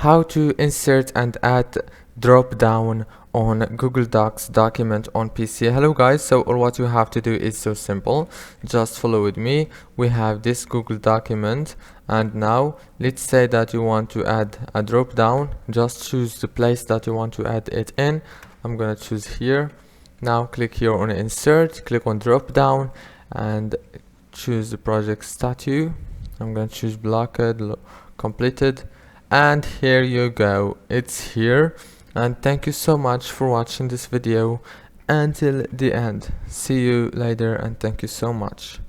how to insert and add drop down on Google Docs document on PC. Hello guys, so all what you have to do is so simple. Just follow with me. We have this Google document, and now let's say that you want to add a drop down. Just choose the place that you want to add it in. I'm gonna choose here. Now click here on insert, click on drop down and choose the project statue. I'm gonna choose blocked completed, and here you go, it's here. And thank you so much for watching this video until the end. See you later, and thank you so much.